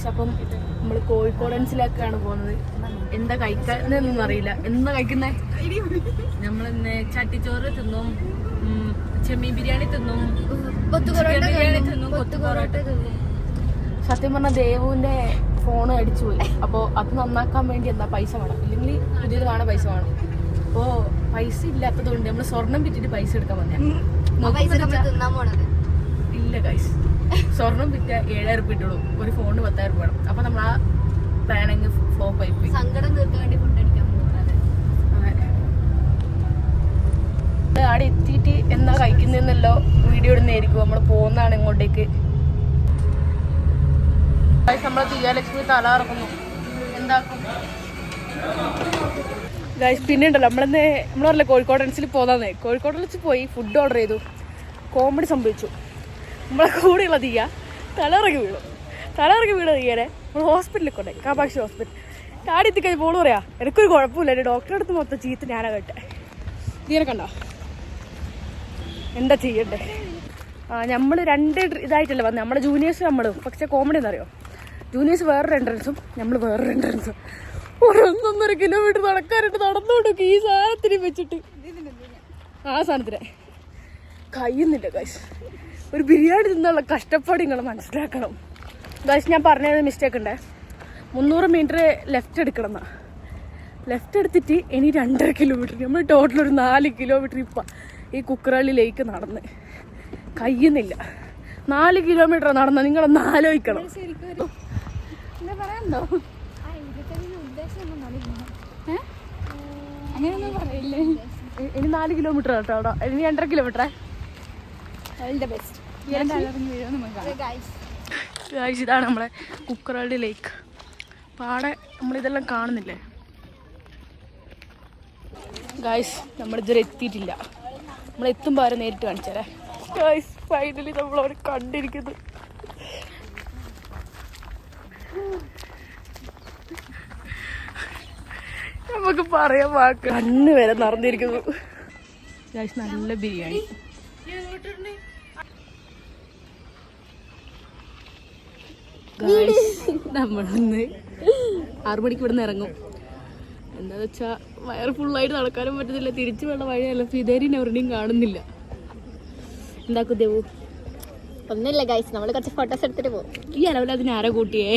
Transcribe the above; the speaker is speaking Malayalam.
ഗൈസ്, അപ്പം നമ്മൾ കോഴിക്കോടൻസിലേക്കാണ് പോകുന്നത്. എന്താ കഴിക്കുന്നൊന്നും അറിയില്ല. എന്താ കഴിക്കുന്നേ? നമ്മളിന്ന് ചട്ടിച്ചോറ് തിന്നും, ചെമ്മീൻ ബിരിയാണി തിന്നും, ബിരിയാണി തിന്നും, കൊത്തു പൊറോട്ട തിന്നും. സത്യം പറഞ്ഞാൽ ദേവുവിന്റെ ഫോൺ അടിച്ചു പോയി. അപ്പോൾ അത് നന്നാക്കാൻ വേണ്ടി എന്താ പൈസ വേണം, ഇല്ലെങ്കിൽ പുതിയത് വേണം, പൈസ വേണം. അപ്പോൾ പൈസ ഇല്ലാത്തതുകൊണ്ട് നമ്മൾ സ്വർണം വിറ്റിട്ട് പൈസ എടുക്കാൻ വന്നേ. ഇല്ല ഗൈസ്, സ്വർണം വിറ്റ 7,000 രൂപ ഇട്ടുള്ളൂ, ഒരു ഫോണിന് 10,000 രൂപ വേണം. അപ്പൊ നമ്മൾ ആ പ്ലാനിങ് ഫ്ലോപ്പ് ആയി പോയി. സങ്കടം തീർക്കാൻ വേണ്ടി ഫുഡ് അടിക്കാൻ പോകുന്നത്. അവിടെ എത്തിയിട്ട് എന്താ കഴിക്കുന്നല്ലോ വീഡിയോ ഇടുന്നതായിരിക്കും. നമ്മൾ പോകുന്നതാണ് ഇങ്ങോട്ടേക്ക്. നമ്മളെ വിജയലക്ഷ്മി തല ഇറക്കുന്നു. എന്താക്കും ഗൈസ്? പിന്നെ ഉണ്ടല്ലോ നമ്മളെന്ന് നമ്മൾ പറഞ്ഞില്ല കോഴിക്കോടൻസിൽ പോകാന്നേ. കോഴിക്കോടൻസിൽ പോയി ഫുഡ് ഓർഡർ ചെയ്തു. കോമഡി സംഭവിച്ചു. നമ്മളെ കൂടെയുള്ള തീയ തലയിറങ്ങി വീണു തീയനെ നമ്മൾ ഹോസ്പിറ്റലിൽ കൊണ്ടുപോയി, കാമാക്ഷി ഹോസ്പിറ്റൽ. ആടെ എത്തിക്കഴിഞ്ഞ് പോള് പറയാ എനിക്കൊരു കുഴപ്പമില്ല, എൻ്റെ ഡോക്ടറെ അടുത്ത് മൊത്തം ചീത്ത ഞാനാ കേട്ടെ. തീരെ കണ്ടോ എന്താ ചെയ്യണ്ടേ? നമ്മൾ 2 ഇതായിട്ടല്ലേ വന്നത്. നമ്മുടെ ജൂനിയേഴ്സ് നമ്മൾ. പക്ഷെ കോമഡി എന്നറിയോ, ജൂനിയേഴ്സ് വേറൊരു എൻട്രൻസും നമ്മൾ വേറൊരു എൻട്രൻസും. 1.5 കിലോമീറ്റർ നടക്കാനായിട്ട് നടന്നുകൊണ്ടൊക്കെ ഈ സാധനത്തിന് വെച്ചിട്ട് ആ സാധനത്തിന് കഴിയുന്നില്ല ഗൈസ്. ഒരു ബിരിയാണി തിന്നുള്ള കഷ്ടപ്പാട് നിങ്ങൾ മനസ്സിലാക്കണം ഗൈസ്. ഞാൻ പറഞ്ഞത് മിസ്റ്റേക്ക് ഉണ്ടേ. 300 മീറ്റർ ലെഫ്റ്റ് എടുക്കണം എന്നാ. ലെഫ്റ്റ് എടുത്തിട്ട് ഇനി 2.5 കിലോമീറ്റർ. നമ്മൾ ടോട്ടൽ ഒരു 4 കിലോമീറ്റർ ഇപ്പം ഈ കുക്കറള്ളിലേക്ക് നടന്ന് കഴിയുന്നില്ല. 4 കിലോമീറ്റർ നടന്ന നിങ്ങളൊന്ന് ആലോചിക്കണം. പറയണ്ടോ? അങ്ങനെയൊന്നും പറയില്ലേ. ഇനി 4 കിലോമീറ്റർ കേട്ടോ അവിടെ. ഇനി 2.5 കിലോമീറ്ററേ. ഇതാണ് നമ്മളെ കുക്കറള്ളി ലേക്ക്. പാടെ നമ്മളിതെല്ലാം കാണുന്നില്ലേ ഗായ്സ്? നമ്മളിതുവരെ എത്തിയിട്ടില്ല. നമ്മളെത്തുമ്പോൾ അവരെ നേരിട്ട് കാണിച്ചാലേ ഗായ്സ്. ഫൈനലി നമ്മളവരെ കണ്ടിരിക്കുന്നു. നമുക്ക് പറയാൻ വാക്ക് കണ്ണ് വരെ നിറഞ്ഞിരിക്കുന്നു ഗായ്സ്. നല്ല ബിരിയാണി. നമ്മളൊന്ന് 6 മണിക്ക് ഇവിടെ നിന്ന് ഇറങ്ങും. എന്താന്ന് വെച്ചാൽ വയറ് ഫുള്ളായിട്ട് നടക്കാനും പറ്റുന്നില്ല. തിരിച്ചു വേണ്ട വഴിയല്ല. ഫിദേരിനെ എവിടെയും കാണുന്നില്ല. എന്താക്കും ദേവു? ഒന്നുമില്ല ഗൈസ്, നമ്മൾ കുറച്ച് ഫോട്ടോസ് എടുത്തിട്ട് പോകും. ഈ അളവിൽ അതിന് ആരാ കൂട്ടിയേ?